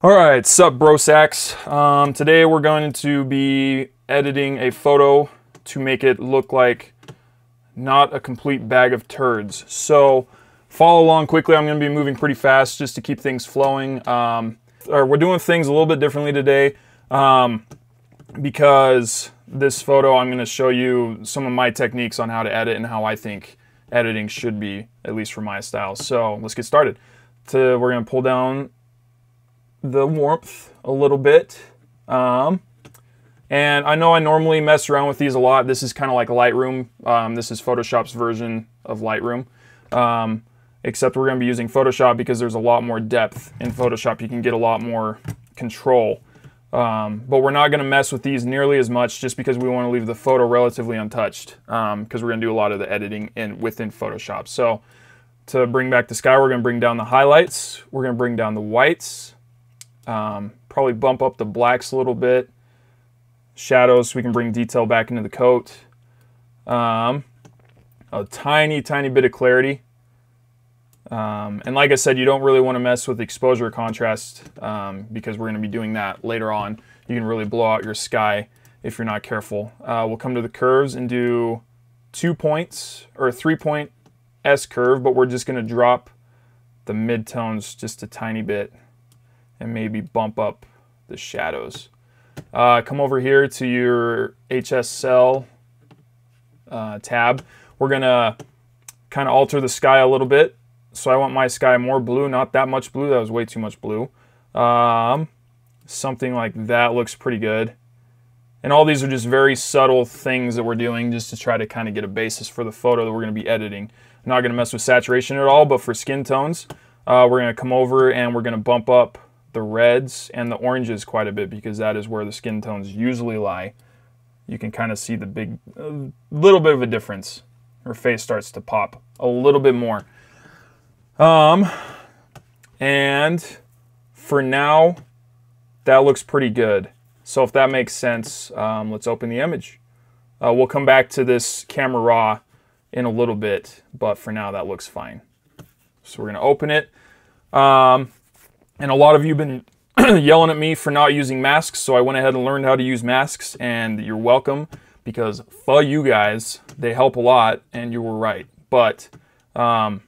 Alright, sup bro sacks. Today we're going to be editing a photo to make it look like not a complete bag of turds. So follow along quickly. I'm going to be moving pretty fast just to keep things flowing. We're doing things a little bit differently today because this photo I'm going to show you some of my techniques on how to edit and how I think editing should be, at least for my style. So let's get started. We're going to pull down the warmth a little bit, and I know I normally mess around with these a lot. This is kind of like Lightroom. This is Photoshop's version of Lightroom, except we're going to be using Photoshop because there's a lot more depth in Photoshop. You can get a lot more control, but we're not going to mess with these nearly as much just because we want to leave the photo relatively untouched, because we're going to do a lot of the editing within Photoshop. So to bring back the sky, we're going to bring down the highlights, we're going to bring down the whites, probably bump up the blacks a little bit, shadows so we can bring detail back into the coat, a tiny bit of clarity, and like I said, you don't really want to mess with exposure contrast because we're going to be doing that later on. You can really blow out your sky if you're not careful. We'll come to the curves and do 2 points or a 3-point S curve, but we're just going to drop the midtones just a tiny bit and maybe bump up the shadows. Come over here to your HSL tab. We're gonna kind of alter the sky a little bit. So I want my sky more blue, not that much blue. That was way too much blue. Something like that looks pretty good. And all these are just very subtle things that we're doing just to try to kind of get a basis for the photo that we're gonna be editing. I'm not gonna mess with saturation at all, but for skin tones, we're gonna come over and we're gonna bump up the reds and the oranges quite a bit because that is where the skin tones usually lie. You can kind of see the little bit of a difference. Her face starts to pop a little bit more. And for now, that looks pretty good. So if that makes sense, let's open the image. We'll come back to this camera raw in a little bit, but for now that looks fine. So we're gonna open it. And a lot of you have been yelling at me for not using masks, so I went ahead and learned how to use masks, and you're welcome, because for you guys, they help a lot, and you were right. But, so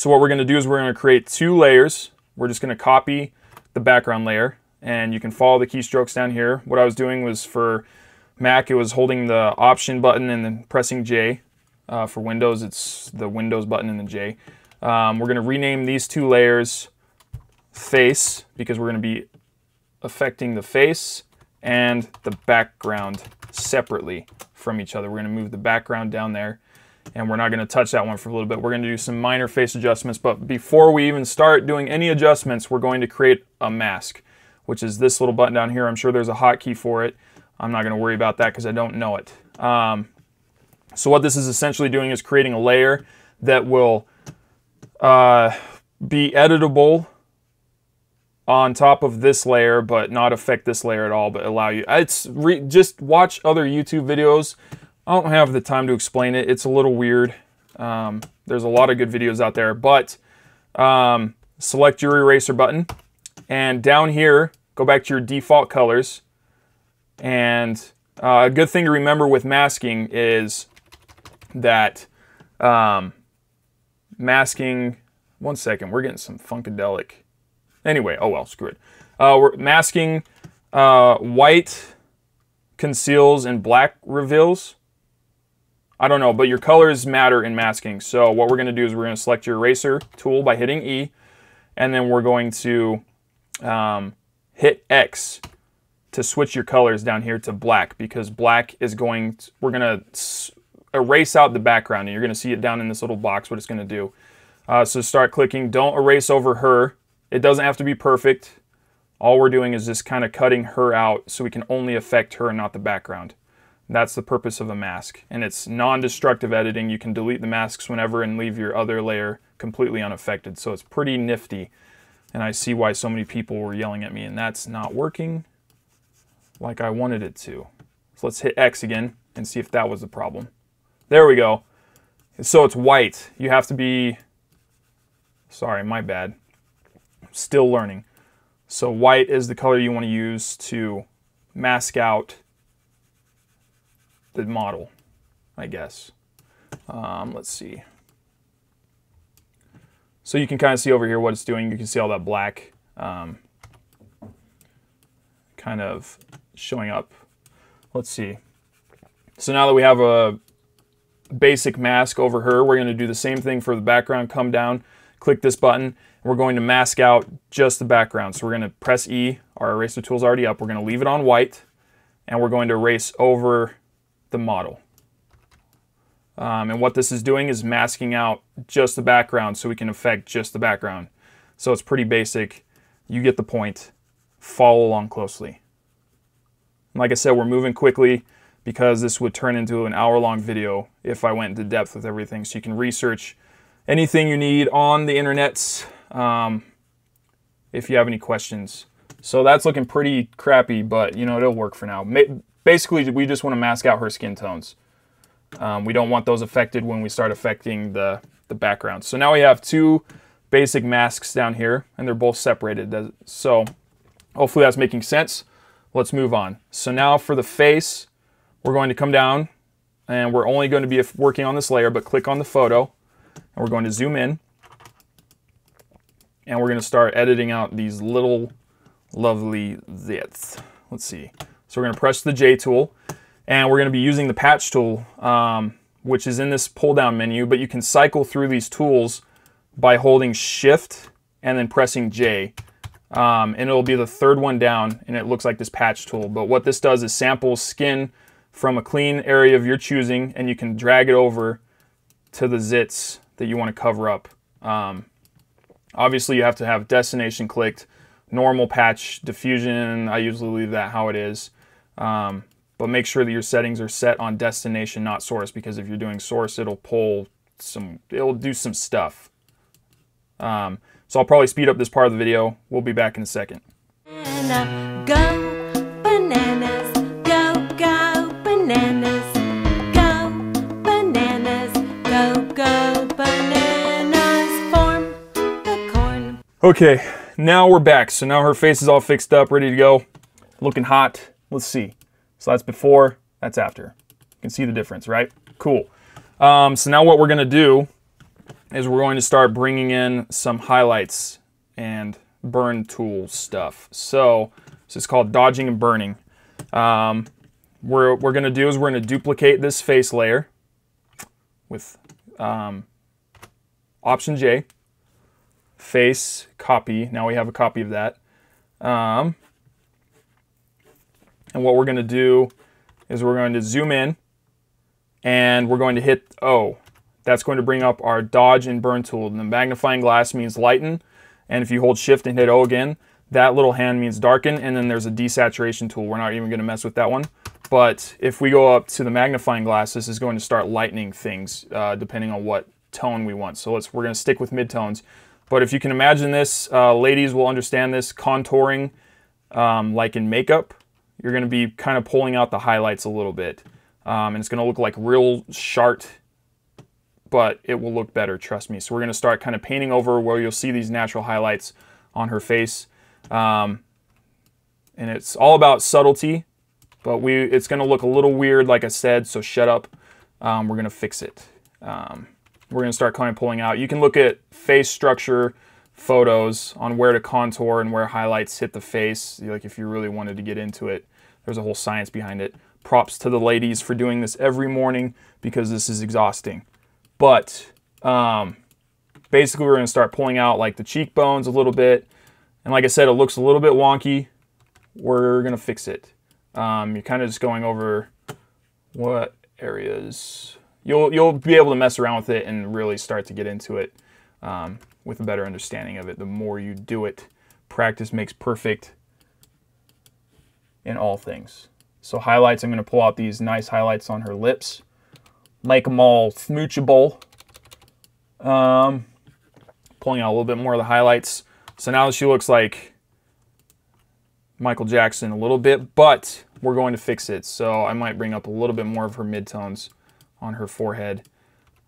what we're going to do is we're going to create 2 layers. We're just going to copy the background layer, and you can follow the keystrokes down here. What I was doing was for Mac, it was holding the Option button and then pressing J. For Windows, it's the Windows button and the J. We're going to rename these 2 layers face because we're going to be affecting the face and the background separately from each other. We're going to move the background down there, and we're not going to touch that one for a little bit. We're going to do some minor face adjustments, but before we even start doing any adjustments, we're going to create a mask, which is this little button down here. I'm sure there's a hotkey for it. I'm not going to worry about that because I don't know it. So what this is essentially doing is creating a layer that will be editable on top of this layer, but not affect this layer at all, but allow you. Just watch other YouTube videos. I don't have the time to explain it. It's a little weird. There's a lot of good videos out there, but select your eraser button, and down here, go back to your default colors. And a good thing to remember with masking is that masking, one second, we're getting some Funkadelic. Anyway, oh well, screw it. We're masking white conceals and black reveals. I don't know, but your colors matter in masking. So what we're going to do is we're going to select your eraser tool by hitting E, and then we're going to hit X to switch your colors down here to black, because black is going to, we're going to erase out the background, and you're going to see it down in this little box what it's going to do. So start clicking. Don't erase over her. It doesn't have to be perfect. All we're doing is just kind of cutting her out so we can only affect her and not the background. That's the purpose of a mask. And it's non-destructive editing. You can delete the masks whenever and leave your other layer completely unaffected. So it's pretty nifty. And I see why so many people were yelling at me, and that's not working like I wanted it to. So let's hit X again and see if that was the problem. There we go. So it's white. You have to be, sorry, my bad. Still learning. So white is the color you want to use to mask out the model, I guess. Let's see. So you can kind of see over here what it's doing. You can see all that black kind of showing up. Let's see. So now that we have a basic mask over her, we're going to do the same thing for the background. Come down, click this button, and we're going to mask out just the background. So we're going to press E. Our eraser tool's already up. We're going to leave it on white, and we're going to erase over the model. And what this is doing is masking out just the background so we can affect just the background. So it's pretty basic. You get the point. Follow along closely. Like I said, we're moving quickly because this would turn into an hour-long video if I went into depth with everything. So you can research anything you need on the internet if you have any questions. So that's looking pretty crappy, but you know, it'll work for now. Basically, we just want to mask out her skin tones. We don't want those affected when we start affecting the background. So now we have two basic masks down here, and they're both separated. So hopefully that's making sense. Let's move on. So now for the face, we're going to come down, and we're only going to be working on this layer, but click on the photo, and we're going to zoom in, and we're going to start editing out these little lovely zits. Let's see. So we're going to press the J tool, and we're going to be using the patch tool, which is in this pull down menu, but you can cycle through these tools by holding Shift and then pressing J. And it'll be the third one down, and it looks like this patch tool. But what this does is samples skin from a clean area of your choosing, and you can drag it over to the zits that you want to cover up. Obviously, you have to have destination clicked, normal patch, diffusion. I usually leave that how it is. But make sure that your settings are set on destination, not source, because if you're doing source, it'll do some stuff. So I'll probably speed up this part of the video. We'll be back in a second. Go bananas, go bananas, go bananas, go bananas, form the corn. Okay, now we're back. So now her face is all fixed up, ready to go, looking hot. Let's see. So that's before, that's after. You can see the difference, right? Cool. So now what we're going to do is we're going to start bringing in some highlights and burn tool stuff. So this is called dodging and burning. What we're going to do is we're going to duplicate this face layer with Option J, face, copy. Now we have a copy of that. And what we're going to do is we're going to zoom in, and we're going to hit O. That's going to bring up our dodge and burn tool. And the magnifying glass means lighten, and if you hold Shift and hit O again, that little hand means darken, and then there's a desaturation tool. We're not even going to mess with that one. But if we go up to the magnifying glass, this is going to start lightening things depending on what tone we want. So we're going to stick with midtones. But if you can imagine this, ladies will understand this, contouring like in makeup. You're going to be kind of pulling out the highlights a little bit. And it's going to look like real sharp, but it will look better, trust me. So we're going to start kind of painting over where you'll see these natural highlights on her face. And it's all about subtlety, but it's going to look a little weird, like I said, so shut up. We're going to fix it. We're going to start kind of pulling out. You can look at face structure photos on where to contour and where highlights hit the face, like if you really wanted to get into it. There's a whole science behind it. Props to the ladies for doing this every morning because this is exhausting. But basically we're going to start pulling out like the cheekbones a little bit. And like I said, it looks a little bit wonky. We're going to fix it. You're kind of just going over what areas. You'll be able to mess around with it and really start to get into it with a better understanding of it. The more you do it, practice makes perfect in all things. So highlights, I'm going to pull out these nice highlights on her lips. Make them all smoochable. Pulling out a little bit more of the highlights. So now she looks like Michael Jackson a little bit, but we're going to fix it. So I might bring up a little bit more of her midtones on her forehead.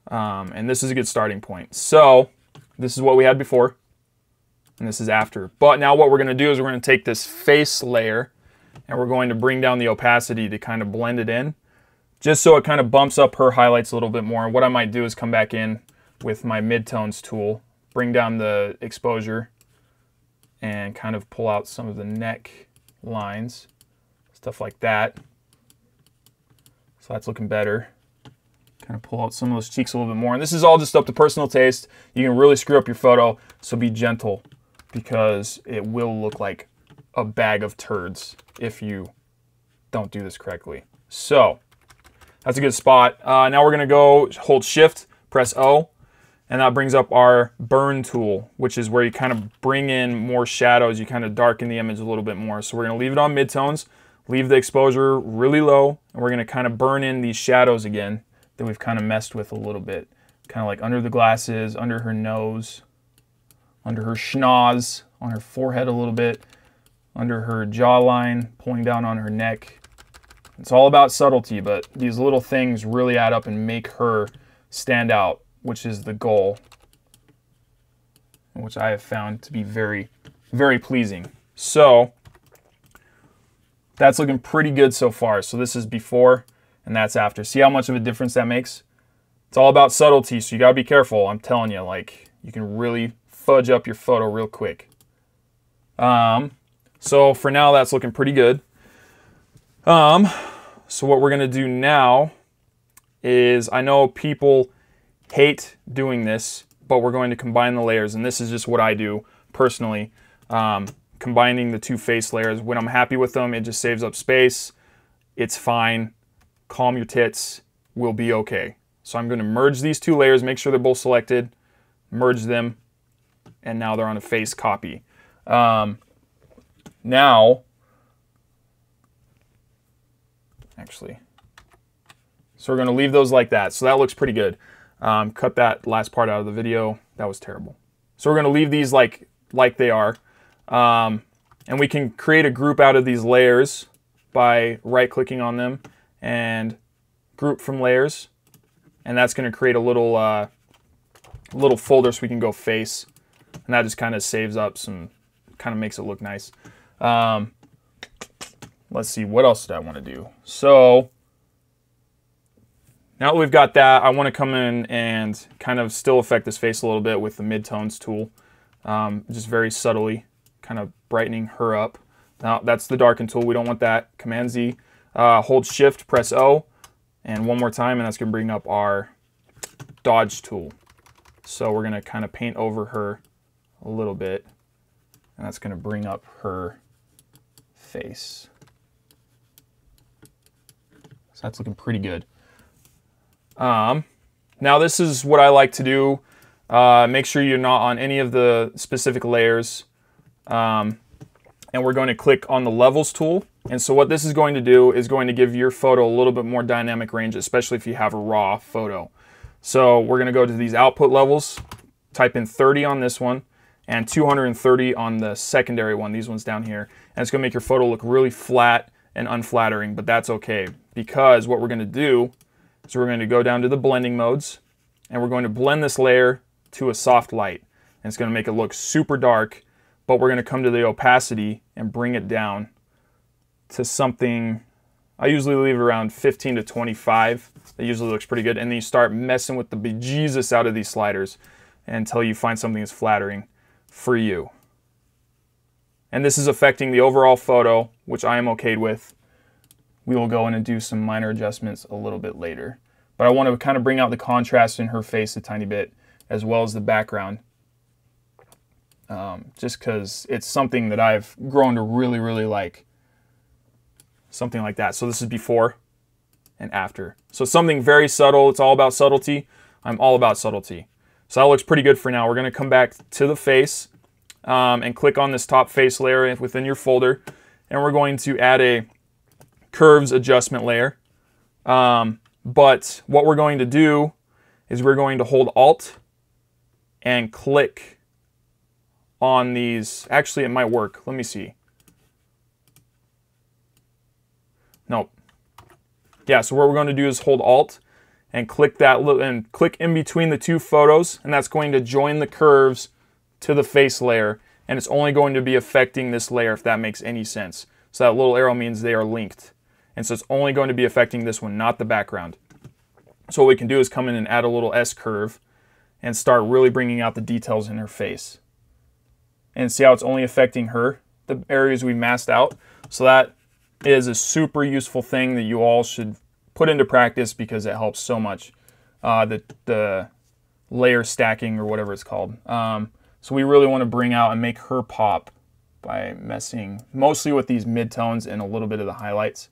And this is a good starting point. So this is what we had before. and this is after. But now what we're going to do is we're going to take this face layer and we're going to bring down the opacity to kind of blend it in, just so it kind of bumps up her highlights a little bit more. And what I might do is come back in with my Midtones tool, bring down the exposure, and kind of pull out some of the neck lines, stuff like that. So that's looking better. Kind of pull out some of those cheeks a little bit more. And this is all just up to personal taste. You can really screw up your photo, so be gentle, because it will look like a bag of turds if you don't do this correctly. So that's a good spot. Now we're going to go hold Shift, press O, and that brings up our burn tool, which is where you kind of bring in more shadows. You kind of darken the image a little bit more. So we're going to leave it on midtones, leave the exposure really low, and we're going to kind of burn in these shadows again that we've kind of messed with a little bit. Kind of like under the glasses, under her nose, under her schnoz, on her forehead a little bit, under her jawline, pulling down on her neck. It's all about subtlety, but these little things really add up and make her stand out, which is the goal, which I have found to be very, very pleasing. So that's looking pretty good so far. So this is before and that's after. See how much of a difference that makes? It's all about subtlety, so you gotta be careful. I'm telling you, like, you can really fudge up your photo real quick. So for now, that's looking pretty good. So what we're gonna do now is, I know people hate doing this, but we're going to combine the layers, and this is just what I do personally. Combining the two face layers. When I'm happy with them, it just saves up space. It's fine. Calm your tits. We'll be okay. So I'm going to merge these two layers, make sure they're both selected, merge them, and now they're on a face copy. Now, actually, so we're going to leave those like that. So that looks pretty good. Cut that last part out of the video. That was terrible. So we're going to leave these like they are. And we can create a group out of these layers by right-clicking on them and group from layers. And that's going to create a little folder so we can go face. And that just kind of saves up some, kind of makes it look nice. Let's see, what else did I want to do? So now that we've got that, I want to come in and kind of still affect this face a little bit with the Midtones tool. Just very subtly, kind of brightening her up. Now that's the darken tool, we don't want that. Command Z, hold Shift, press O, and one more time, and that's going to bring up our dodge tool. So we're going to kind of paint over her a little bit, and that's going to bring up her face. So that's looking pretty good. Now this is what I like to do. Make sure you're not on any of the specific layers. And we're going to click on the levels tool. And so what this is going to do is going to give your photo a little bit more dynamic range, especially if you have a raw photo. So we're going to go to these output levels, type in 30 on this one, and 230 on the secondary one, these ones down here. And it's going to make your photo look really flat and unflattering, but that's okay, because what we're going to do is we're going to go down to the blending modes, and we're going to blend this layer to a soft light. And it's going to make it look super dark, but we're going to come to the opacity and bring it down to something, I usually leave it around 15 to 25. That usually looks pretty good. And then you start messing with the bejesus out of these sliders until you find something that's flattering for you. And this is affecting the overall photo, which I am okay with. We will go in and do some minor adjustments a little bit later. But I want to kind of bring out the contrast in her face a tiny bit, as well as the background. Just because it's something that I've grown to really, really like. Something like that. So this is before and after. So something very subtle. It's all about subtlety. I'm all about subtlety. So that looks pretty good for now. We're going to come back to the face and click on this top face layer within your folder. And we're going to add a curves adjustment layer. But what we're going to do is we're going to hold Alt and click on these. Actually, it might work. Let me see. Nope. Yeah, so what we're going to do is hold Alt and click that and click in between the two photos, and that's going to join the curves to the face layer, and it's only going to be affecting this layer, if that makes any sense. So that little arrow means they are linked. And so it's only going to be affecting this one, not the background. So what we can do is come in and add a little S curve and start really bringing out the details in her face. And see how it's only affecting her, the areas we masked out. So that is a super useful thing that you all should put into practice because it helps so much. The layer stacking or whatever it's called. So we really want to bring out and make her pop by messing mostly with these midtones and a little bit of the highlights.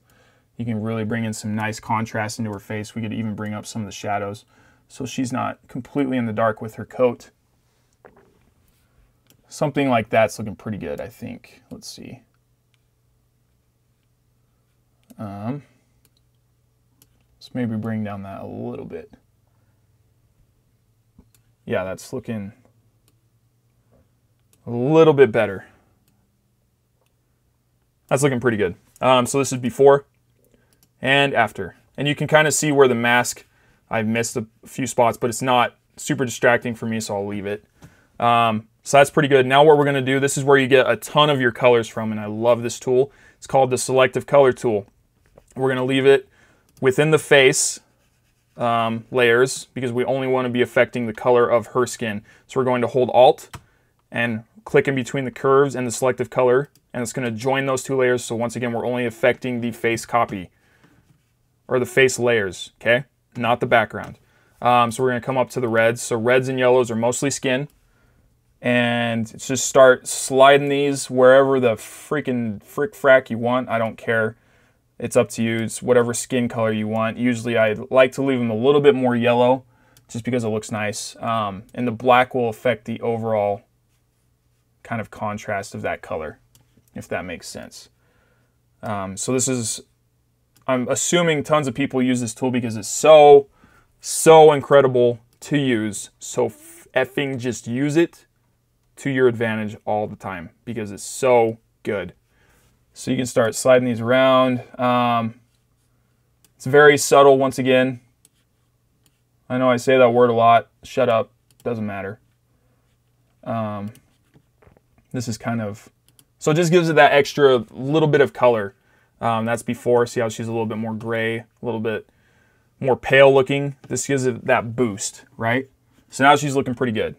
You can really bring in some nice contrast into her face. We could even bring up some of the shadows so she's not completely in the dark with her coat. Something like that's looking pretty good, I think. Let's see. Let's maybe bring down that a little bit. Yeah, that's looking a little bit better. That's looking pretty good. So this is before and after. And you can kind of see where the mask, I've missed a few spots, but it's not super distracting for me, so I'll leave it. So that's pretty good. Now what we're going to do, this is where you get a ton of your colors from, and I love this tool. It's called the Selective Color tool. We're going to leave it within the face layers because we only want to be affecting the color of her skin. So we're going to hold Alt and click in between the curves and the Selective Color, and it's going to join those two layers. So once again, we're only affecting the face copy or the face layers, okay? Not the background. So we're going to come up to the reds. So reds and yellows are mostly skin. And just start sliding these wherever the freaking frick-frack you want. I don't care. It's up to you. It's whatever skin color you want. Usually I like to leave them a little bit more yellow just because it looks nice. And the black will affect the overall kind of contrast of that color, if that makes sense. So this is, I'm assuming tons of people use this tool because it's so incredible to use. So effing just use it to your advantage all the time because it's so good. So you can start sliding these around. It's very subtle once again. I know I say that word a lot. Shut up. Doesn't matter. This is kind of, so it just gives it that extra little bit of color. That's before. See how she's a little bit more gray, a little bit more pale looking. This gives it that boost, right? So now she's looking pretty good.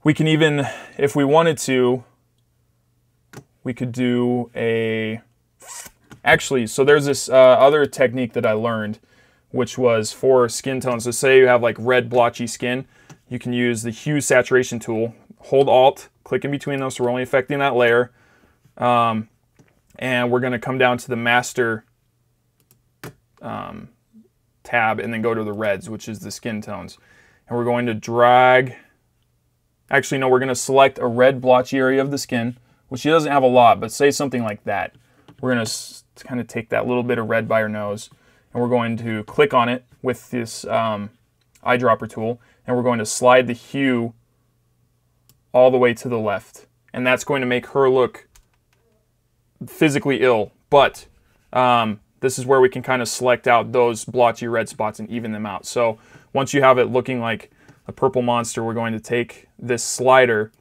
We can even, if we wanted to, we could do a, actually, so there's this other technique that I learned, which was for skin tones. So say you have like red blotchy skin, you can use the hue saturation tool, hold Alt, click in between those, so we're only affecting that layer. And we're gonna come down to the master tab and then go to the reds, which is the skin tones. And we're going to drag, actually no, we're gonna select a red blotchy area of the skin, which she doesn't have a lot, but say something like that. We're gonna kind of take that little bit of red by her nose, and we're going to click on it with this eyedropper tool, and we're going to slide the hue all the way to the left. And that's going to make her look physically ill, but this is where we can kind of select out those blotchy red spots and even them out. So once you have it looking like a purple monster, we're going to take this slider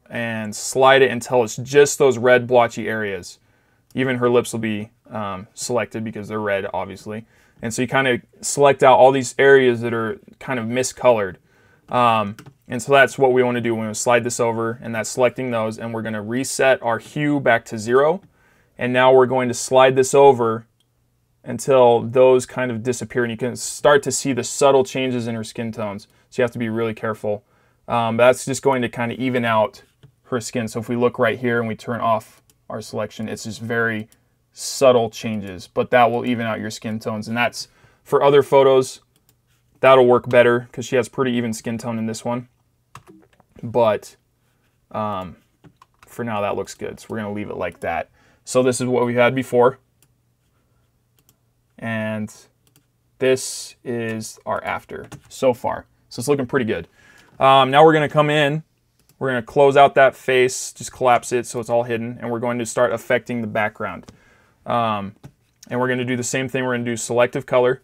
and slide it until it's just those red blotchy areas. Even her lips will be selected because they're red, obviously. And so you kind of select out all these areas that are kind of miscolored. And so that's what we want to do. We're going to slide this over, and that's selecting those, and we're going to reset our hue back to 0. And now we're going to slide this over until those kind of disappear, and you can start to see the subtle changes in her skin tones. So you have to be really careful. But that's just going to kind of even out her skin. So if we look right here and we turn off our selection, it's just very subtle changes, but that will even out your skin tones. And that's for other photos, that'll work better because she has pretty even skin tone in this one. But for now, that looks good. So we're going to leave it like that. So this is what we had before. And this is our after so far. So it's looking pretty good. Now we're going to come in. We're going to close out that face, just collapse it so it's all hidden. And we're going to start affecting the background. And we're going to do the same thing. We're going to do Selective Color.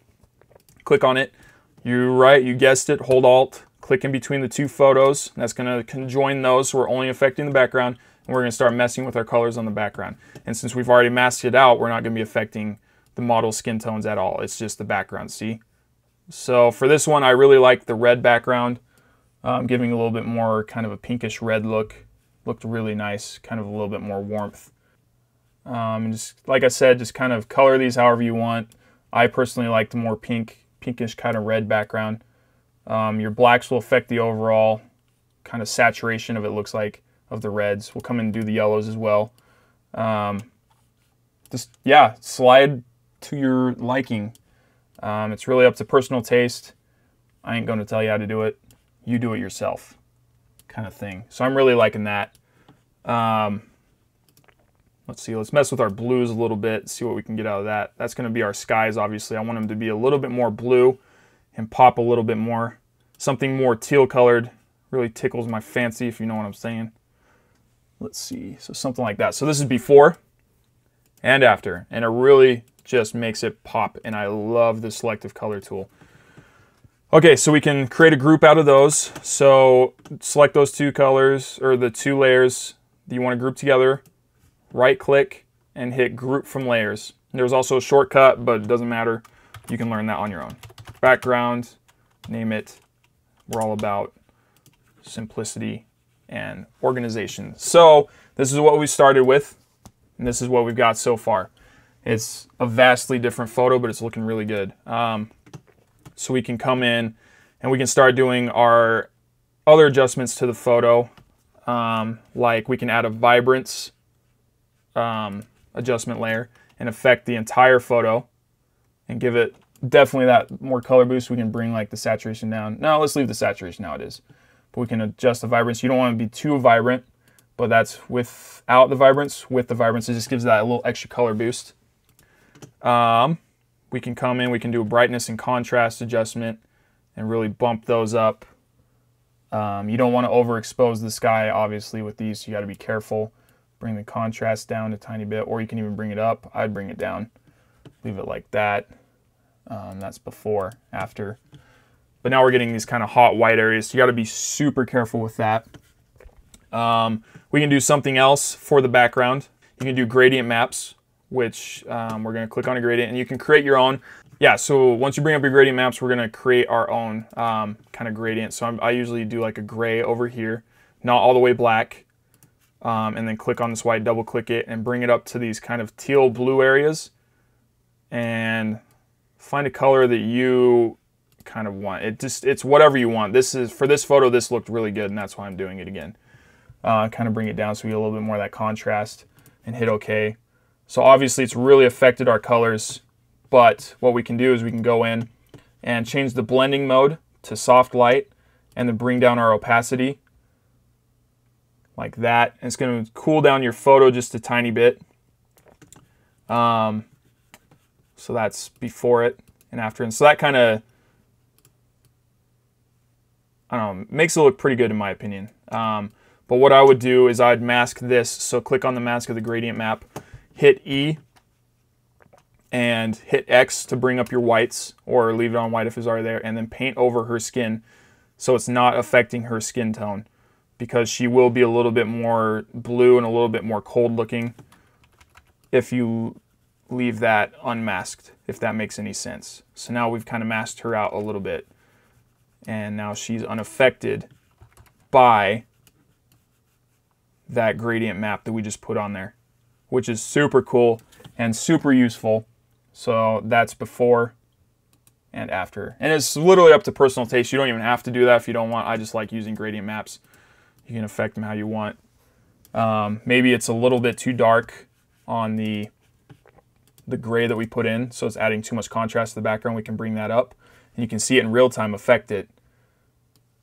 Click on it. You guessed it, hold Alt, click in between the two photos. That's going to conjoin those, so we're only affecting the background, and we're going to start messing with our colors on the background. And since we've already masked it out, we're not going to be affecting the model skin tones at all. It's just the background, see? So for this one, I really like the red background, giving a little bit more kind of a pinkish red look. Looked really nice, kind of a little bit more warmth. And just like I said, just kind of color these however you want. I personally like the more pinkish kind of red background. Your blacks will affect the overall kind of saturation of it, looks like, of the reds. We'll come in and do the yellows as well. Just, yeah, slide to your liking. It's really up to personal taste. I ain't going to tell you how to do it. You do it yourself kind of thing. So I'm really liking that. Let's see, let's mess with our blues a little bit, see what we can get out of that. That's going to be our skies, obviously. I want them to be a little bit more blue and pop a little bit more. Something more teal colored really tickles my fancy, if you know what I'm saying. Let's see, so something like that. So this is before and after, and it really just makes it pop, and I love the selective color tool. Okay, so we can create a group out of those. So select those two colors, or the two layers that you want to group together. Right click and hit group from layers. There's also a shortcut, but it doesn't matter. You can learn that on your own. Background, name it. We're all about simplicity and organization. So this is what we started with, and this is what we've got so far. It's a vastly different photo, but it's looking really good. So we can come in and we can start doing our other adjustments to the photo. Like we can add a vibrance adjustment layer and affect the entire photo and give it definitely that more color boost. We can bring like the saturation down. No, let's leave the saturation how it is. But we can adjust the vibrance. You don't want to be too vibrant, but that's without the vibrance. With the vibrance, it just gives that a little extra color boost. We can come in, we can do a brightness and contrast adjustment and really bump those up. You don't want to overexpose the sky, obviously, with these. So you got to be careful. Bring the contrast down a tiny bit, or you can even bring it up. I'd bring it down. Leave it like that. That's before, after. But now we're getting these kind of hot white areas, so you got to be super careful with that. We can do something else for the background. You can do gradient maps, which we're going to click on a gradient, and you can create your own. Yeah, so once you bring up your gradient maps, we're going to create our own kind of gradient. So I usually do like a gray over here, not all the way black. And then click on this white, double click it, and bring it up to these kind of teal blue areas. And find a color that you kind of want. It's whatever you want. For this photo, this looked really good, and that's why I'm doing it again. Kind of bring it down so we get a little bit more of that contrast, and hit OK. So obviously it's really affected our colors, but what we can do is we can go in and change the blending mode to soft light, and then bring down our opacity like that. And it's going to cool down your photo just a tiny bit. So that's before it and after. And so that kind of, I don't know, makes it look pretty good in my opinion. But what I would do is I'd mask this. So click on the mask of the gradient map, hit E, and hit X to bring up your whites, or leave it on white if it's already there, and then paint over her skin so it's not affecting her skin tone, because she will be a little bit more blue and a little bit more cold looking if you leave that unmasked, if that makes any sense. So now we've kind of masked her out a little bit, and now she's unaffected by that gradient map that we just put on there, which is super cool and super useful. So that's before and after. And it's literally up to personal taste. You don't even have to do that if you don't want. I just like using gradient maps. You can affect them how you want. Maybe it's a little bit too dark on the gray that we put in, so it's adding too much contrast to the background. We can bring that up, and you can see it in real time affect it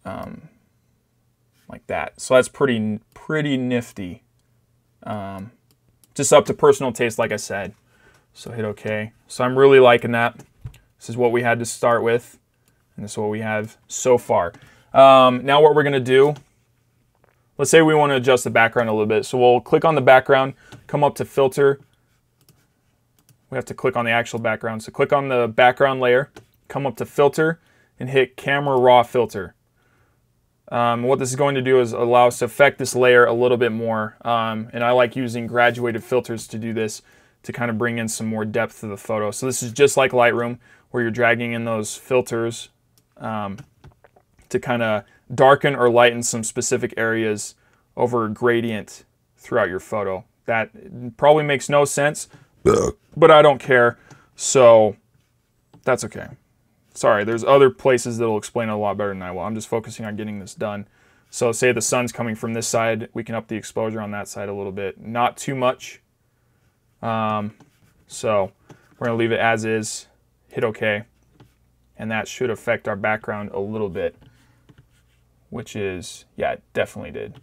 like that. So that's pretty nifty. Just up to personal taste, like I said. So hit OK. So I'm really liking that. This is what we had to start with, and this is what we have so far. Now what we're going to do, let's say we want to adjust the background a little bit. So we'll click on the background, come up to filter. We have to click on the actual background. So click on the background layer, come up to filter, and hit camera raw filter. What this is going to do is allow us to affect this layer a little bit more. And I like using graduated filters to do this, to kind of bring in some more depth to the photo. So this is just like Lightroom, where you're dragging in those filters to kind of darken or lighten some specific areas over a gradient throughout your photo. That probably makes no sense, but I don't care, so that's okay. Sorry, there's other places that'll explain it a lot better than I will. I'm just focusing on getting this done. So say the sun's coming from this side, we can up the exposure on that side a little bit. Not too much. So we're gonna leave it as is, hit OK, and that should affect our background a little bit, which is, yeah, it definitely did.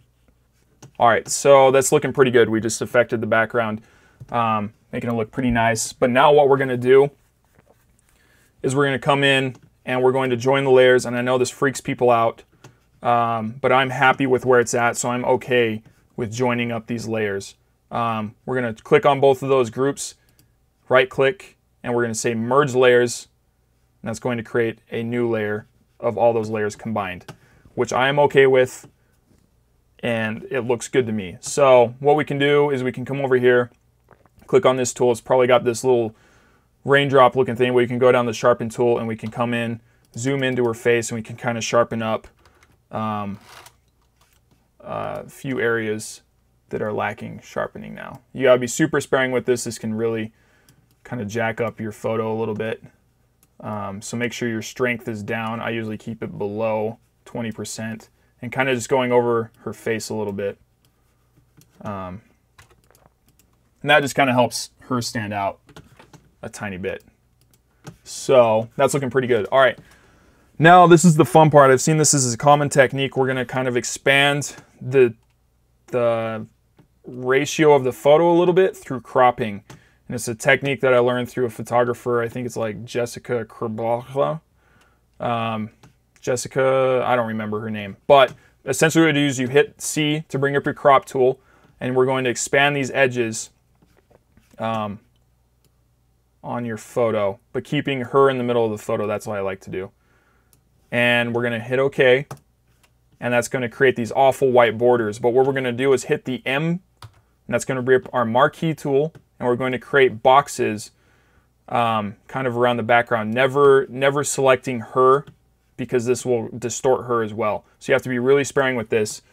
All right, so that's looking pretty good. We just affected the background, making it look pretty nice. But now what we're gonna do is we're gonna come in and we're going to join the layers, and I know this freaks people out, but I'm happy with where it's at, so I'm okay with joining up these layers. We're gonna click on both of those groups, right click, and we're gonna say merge layers, and that's going to create a new layer of all those layers combined, which I am okay with, and it looks good to me. So what we can do is we can come over here, click on this tool. It's probably got this little raindrop looking thing where you can go down the sharpen tool, and we can come in, zoom into her face, and we can kind of sharpen up a few areas that are lacking sharpening now. You gotta be super sparing with this. This can really kind of jack up your photo a little bit. So make sure your strength is down. I usually keep it below 20%, and kind of just going over her face a little bit. And that just kind of helps her stand out a tiny bit. So that's looking pretty good. All right, now this is the fun part. I've seen this as a common technique. We're gonna kind of expand the ratio of the photo a little bit through cropping. And it's a technique that I learned through a photographer. I think it's like Jessica Kerbala. Jessica, I don't remember her name. But essentially what you do is you hit C to bring up your crop tool, and we're going to expand these edges on your photo, but keeping her in the middle of the photo. That's what I like to do. And we're going to hit OK, and that's going to create these awful white borders. But what we're going to do is hit the M, and that's going to bring up our marquee tool, and we're going to create boxes kind of around the background, never selecting her, because this will distort her as well. So you have to be really sparing with this.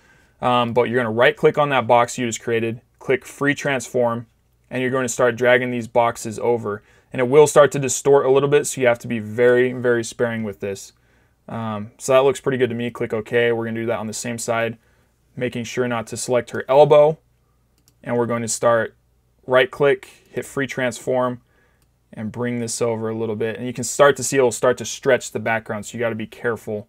But you're going to right click on that box you just created, click free transform, and you're going to start dragging these boxes over. And it will start to distort a little bit, so you have to be very, very sparing with this. So that looks pretty good to me. Click OK. We're going to do that on the same side, making sure not to select her elbow. And we're going to start right click, hit free transform, and bring this over a little bit. And you can start to see it will start to stretch the background, so you got to be careful,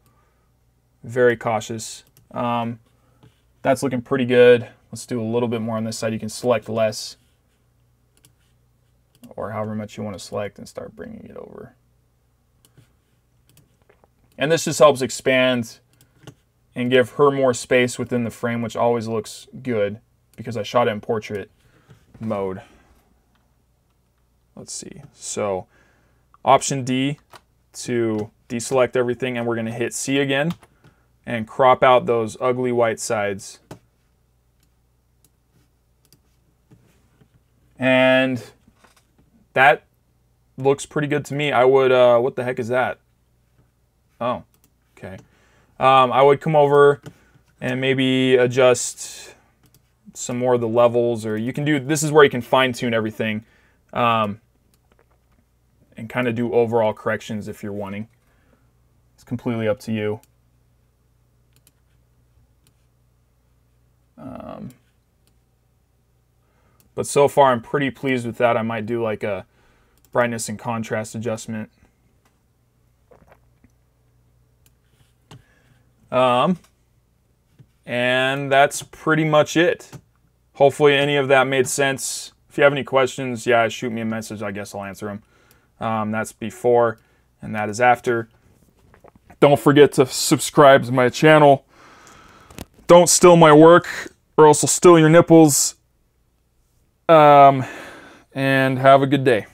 very cautious. That's looking pretty good. Let's do a little bit more on this side. You can select less, or however much you want to select, and start bringing it over. And this just helps expand and give her more space within the frame, which always looks good because I shot it in portrait mode. Let's see. So Option D to deselect everything, and we're going to hit C again and crop out those ugly white sides. And that looks pretty good to me. I would, what the heck is that? Oh, okay. I would come over and maybe adjust some more of the levels, or you can do, this is where you can fine tune everything and kind of do overall corrections if you're wanting. It's completely up to you. But so far I'm pretty pleased with that. I might do like a brightness and contrast adjustment. And that's pretty much it. Hopefully any of that made sense. If you have any questions, yeah, shoot me a message. I guess I'll answer them. That's before, and that is after. Don't forget to subscribe to my channel. Don't steal my work, or else I'll steal your nipples. And have a good day.